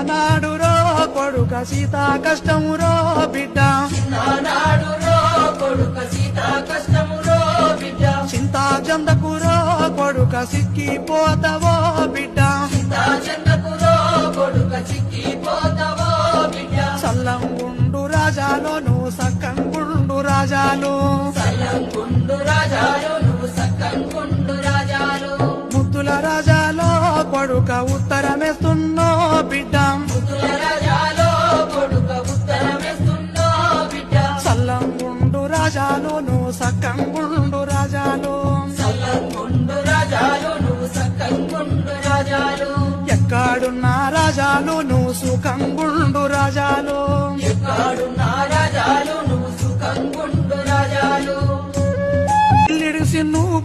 చిన్ననాడురో కొడుక సీతా కష్టమురో బిడ్డ చిన్ననాడురో కొడుక సీతా కష్టమురో బిడ్డ చింతా చందకురో కొడుక సిక్కిపోతవో బిడ్డ చింతా చందకురో కొడుక చిక్కిపోతవో బిడ్డ సల్లంగుండు రాజాలో నువ్వు సక్కంగుండు రాజాలు సల్లంగుండు రాజాలు నువ్వు సక్కంగుండు రాజాలు ముద్దుల రాజాలో కొడుక ఉత్తరమేస్తున్నో బిడ్డ ముద్దుల రాజాలో కొడుక ఉత్తరమేస్తున్నో బిడ్డ సల్లంగుండు రాజాలు నువ్వు సక్కంగుండు రాజాలు సల్లంగుండు రాజాలు నువ్వు సక్కంగుండు రాజాలు ఎక్కడున్న రాజాలు నువ్వు సుఖంగుండు రాజాలు ఎక్కడున్న రాజాలు నువ్వు సుఖంగుండు రాజాలు ఇల్లిడిసి నువ్వు